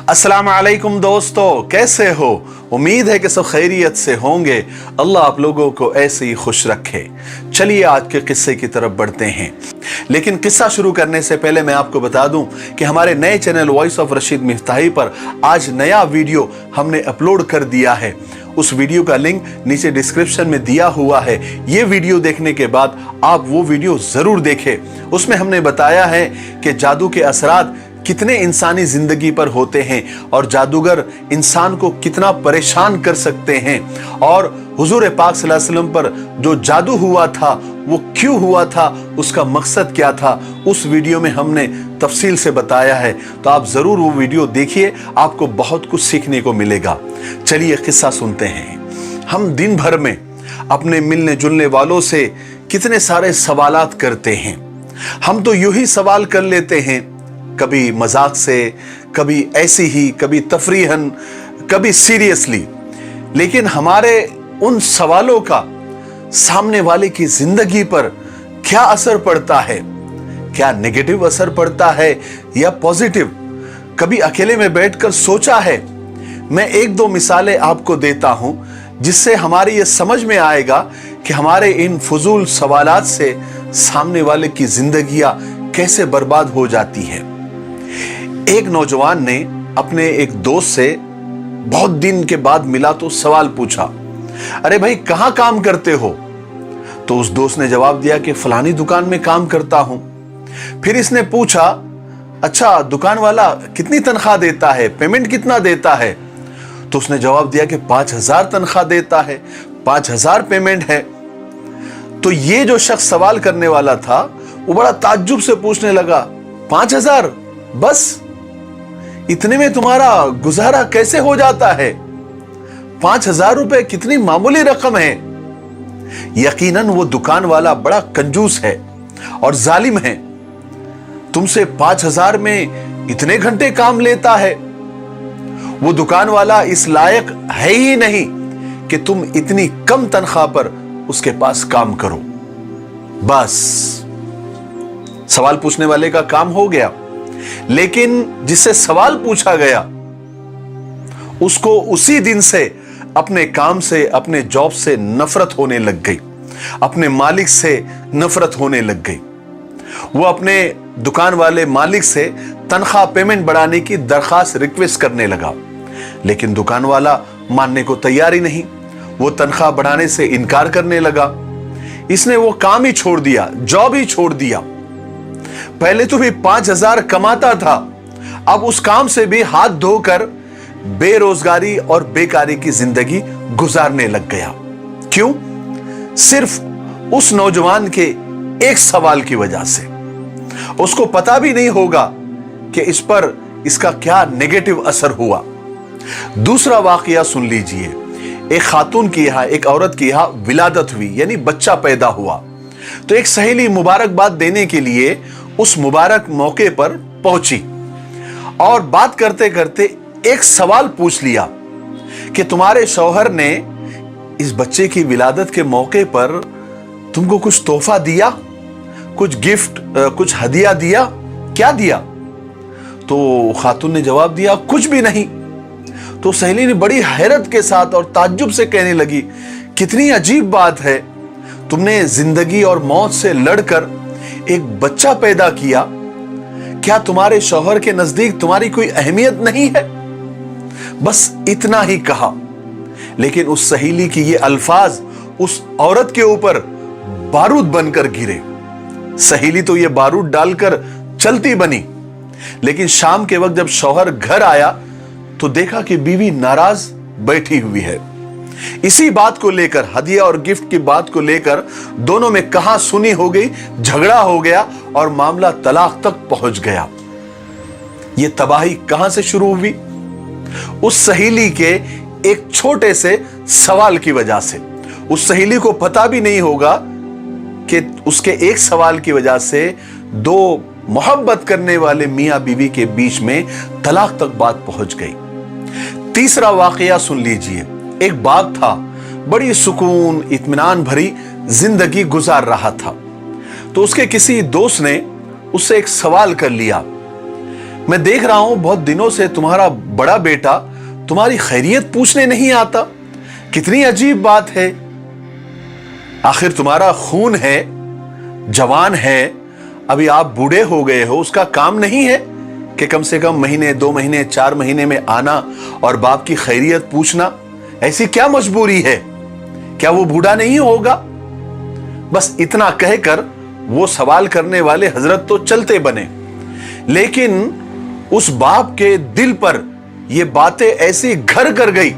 अस्सलाम वालेकुम दोस्तों, कैसे हो? उम्मीद है कि सब खैरियत से होंगे। अल्लाह आप लोगों को ऐसे ही खुश रखे। चलिए आज के किस्से की तरफ बढ़ते हैं, लेकिन किस्सा शुरू करने से पहले मैं आपको बता दूं कि हमारे नए चैनल वॉइस ऑफ रशीद मिफ्ताही पर आज नया वीडियो हमने अपलोड कर दिया है। उस वीडियो का लिंक नीचे डिस्क्रिप्शन में दिया हुआ है। ये वीडियो देखने के बाद आप वो वीडियो जरूर देखें। उसमें हमने बताया है कि जादू के असरात कितने इंसानी जिंदगी पर होते हैं और जादूगर इंसान को कितना परेशान कर सकते हैं, और हुजूर पाक सल्लल्लाहु अलैहि वसल्लम पर जो जादू हुआ था वो क्यों हुआ था, उसका मकसद क्या था, उस वीडियो में हमने तफसील से बताया है। तो आप जरूर वो वीडियो देखिए, आपको बहुत कुछ सीखने को मिलेगा। चलिए किस्सा सुनते हैं। हम दिन भर में अपने मिलने जुलने वालों से कितने सारे सवालात करते हैं। हम तो यूं ही सवाल कर लेते हैं, कभी मजाक से, कभी ऐसी ही, कभी तफरीहन, कभी सीरियसली, लेकिन हमारे उन सवालों का सामने वाले की जिंदगी पर क्या असर पड़ता है? क्या नेगेटिव असर पड़ता है या पॉजिटिव? कभी अकेले में बैठकर सोचा है? मैं एक दो मिसालें आपको देता हूं जिससे हमारी ये समझ में आएगा कि हमारे इन फजूल सवालात से सामने वाले की जिंदगियां कैसे बर्बाद हो जाती हैं। एक नौजवान ने अपने एक दोस्त से बहुत दिन के बाद मिला तो सवाल पूछा, अरे भाई कहां काम करते हो? तो उस दोस्त ने जवाब दिया कि फलानी दुकान में काम करता हूं। फिर इसने पूछा, अच्छा दुकान वाला कितनी तनख्वाह देता है, पेमेंट कितना देता है? तो उसने जवाब दिया कि 5,000 तनख्वाह देता है, 5,000 पेमेंट है। तो ये जो शख्स सवाल करने वाला था वो बड़ा ताज्जुब से पूछने लगा, 5,000 बस? इतने में तुम्हारा गुजारा कैसे हो जाता है? 5,000 रुपए कितनी मामूली रकम है। यकीनन वो दुकान वाला बड़ा कंजूस है और जालिम है। तुमसे 5,000 में इतने घंटे काम लेता है। वो दुकान वाला इस लायक है ही नहीं कि तुम इतनी कम तनख्वाह पर उसके पास काम करो। बस सवाल पूछने वाले का काम हो गया, लेकिन जिससे सवाल पूछा गया उसको उसी दिन से अपने काम से, अपने जॉब से नफरत होने लग गई, अपने मालिक से नफरत होने लग गई। वो अपने दुकान वाले मालिक से तनख्वाह पेमेंट बढ़ाने की दरखास्त रिक्वेस्ट करने लगा, लेकिन दुकान वाला मानने को तैयार ही नहीं। वो तनख्वाह बढ़ाने से इनकार करने लगा। इसने वो काम ही छोड़ दिया, जॉब ही छोड़ दिया। पहले तो भी 5,000 कमाता था, अब उस काम से भी हाथ धोकर बेरोजगारी और बेकारी की जिंदगी गुजारने लग गया। क्यों? सिर्फ उस नौजवान के एक सवाल की वजह से। उसको पता भी नहीं होगा कि इस पर इसका क्या नेगेटिव असर हुआ। दूसरा वाकया सुन लीजिए। एक खातून की यहां, एक औरत की यहां विलादत हुई, यानी बच्चा पैदा हुआ। तो एक सहेली मुबारकबाद देने के लिए उस मुबारक मौके पर पहुंची और बात करते करते एक सवाल पूछ लिया कि तुम्हारे शौहर ने इस बच्चे की विलादत के मौके पर तुमको कुछ तोहफा दिया, कुछ गिफ्ट, कुछ हदिया दिया? क्या दिया? तो खातून ने जवाब दिया, कुछ भी नहीं। तो सहेली ने बड़ी हैरत के साथ और ताज्जुब से कहने लगी, कितनी अजीब बात है, तुमने जिंदगी और मौत से लड़कर एक बच्चा पैदा किया, क्या तुम्हारे शौहर के नजदीक तुम्हारी कोई अहमियत नहीं है? बस इतना ही कहा, लेकिन उस सहेली की ये अल्फाज उस औरत के ऊपर बारूद बनकर गिरे। सहेली तो ये बारूद डालकर चलती बनी, लेकिन शाम के वक्त जब शौहर घर आया तो देखा कि बीवी नाराज बैठी हुई है। इसी बात को लेकर, हदिया और गिफ्ट की बात को लेकर दोनों में कहां सुनी हो गई, झगड़ा हो गया और मामला तलाक तक पहुंच गया। यह तबाही कहां से शुरू हुई? उस सहेली के एक छोटे से सवाल की वजह से। उस सहेली को पता भी नहीं होगा कि उसके एक सवाल की वजह से दो मोहब्बत करने वाले मियां बीवी के बीच में तलाक तक बात पहुंच गई। तीसरा वाकया सुन लीजिए। एक बाप था, बड़ी सुकून इत्मीनान भरी जिंदगी गुजार रहा था। तो उसके किसी दोस्त ने उससे एक सवाल कर लिया, मैं देख रहा हूं बहुत दिनों से तुम्हारा बड़ा बेटा तुम्हारी खैरियत पूछने नहीं आता। कितनी अजीब बात है। आखिर तुम्हारा खून है, जवान है, अभी आप बूढ़े हो गए हो, उसका काम नहीं है कि कम से कम महीने, 2 महीने, 4 महीने में आना और बाप की खैरियत पूछना? ऐसी क्या मजबूरी है? क्या वो बूढ़ा नहीं होगा? बस इतना कहकर वो सवाल करने वाले हजरत तो चलते बने, लेकिन उस बाप के दिल पर ये बातें ऐसी घर कर गई,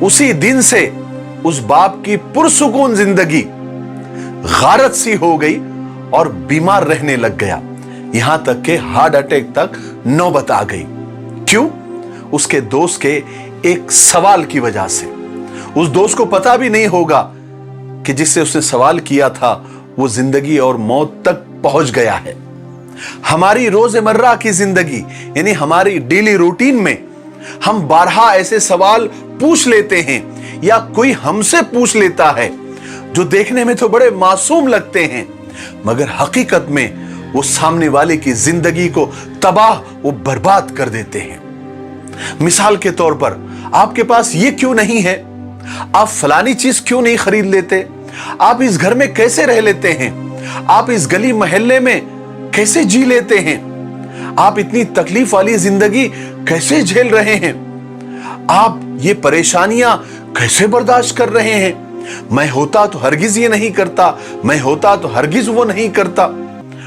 उसी दिन से उस बाप की पुरसुकून जिंदगी गारत सी हो गई और बीमार रहने लग गया। यहां तक के हार्ट अटैक तक नौबत आ गई। क्यों? उसके दोस्त के एक सवाल की वजह से। उस दोस्त को पता भी नहीं होगा कि जिससे उसने सवाल किया था वो जिंदगी और मौत तक पहुंच गया है। हमारी रोजमर्रा की जिंदगी यानी हमारी डेली रूटीन में हम बारहा ऐसे सवाल पूछ लेते हैं या कोई हमसे पूछ लेता है जो देखने में तो बड़े मासूम लगते हैं, मगर हकीकत में वो सामने वाले की जिंदगी को तबाह वो बर्बाद कर देते हैं। मिसाल के तौर पर, आपके पास ये क्यों नहीं है? आप फलानी चीज क्यों नहीं खरीद लेते? आप इस घर में कैसे रह लेते हैं? आप इस गली मोहल्ले में कैसे जी लेते हैं? आप इतनी तकलीफ वाली जिंदगी कैसे झेल रहे हैं? आप ये परेशानियां कैसे बर्दाश्त कर रहे हैं? मैं होता तो हरगिज ये नहीं करता, मैं होता तो हरगिज वो नहीं करता,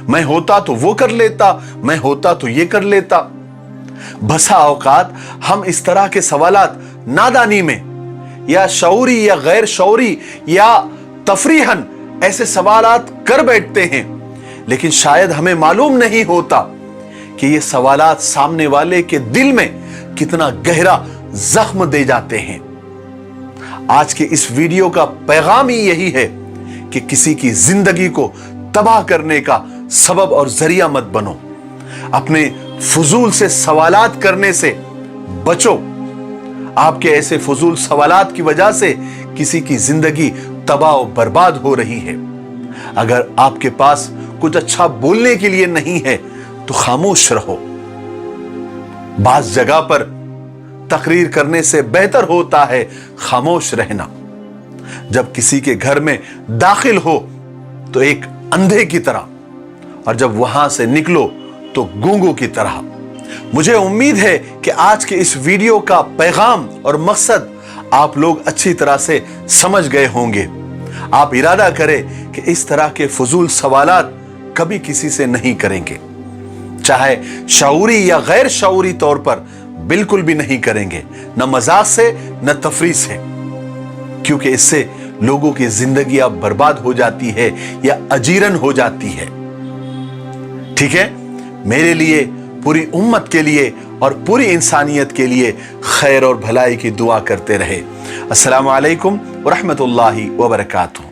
मैं होता तो वो कर लेता, मैं होता तो ये कर लेता। बसा औकात हम इस तरह के सवालात नादानी में या शऊरी या गैर शऊरी या तफरीहन ऐसे सवालात कर बैठते हैं, लेकिन शायद हमें मालूम नहीं होता कि ये सवालात सामने वाले के दिल में कितना गहरा जख्म दे जाते हैं। आज के इस वीडियो का पैगाम ही यही है कि किसी की जिंदगी को तबाह करने का सबब और जरिया मत बनो। अपने फजूल से सवालात करने से बचो। आपके ऐसे फजूल सवालात की वजह से किसी की जिंदगी तबाह और बर्बाद हो रही है। अगर आपके पास कुछ अच्छा बोलने के लिए नहीं है तो खामोश रहो। बास जगह पर तकरीर करने से बेहतर होता है खामोश रहना। जब किसी के घर में दाखिल हो तो एक अंधे की तरह, और जब वहां से निकलो तो गूंगों की तरह। मुझे उम्मीद है कि आज के इस वीडियो का पैगाम और मकसद आप लोग अच्छी तरह से समझ गए होंगे। आप इरादा करें कि इस तरह के फजूल सवालात कभी किसी से नहीं करेंगे, चाहे शऊरी या गैर शऊरी तौर पर बिल्कुल भी नहीं करेंगे, न मजाक से न तफरीह से, क्योंकि इससे लोगों की जिंदगी अब बर्बाद हो जाती है या अजीरन हो जाती है। ठीक है? मेरे लिए, पूरी उम्मत के लिए और पूरी इंसानियत के लिए खैर और भलाई की दुआ करते रहे। अस्सलामु अलैकुम व रहमतुल्लाहि व बरकातुहू।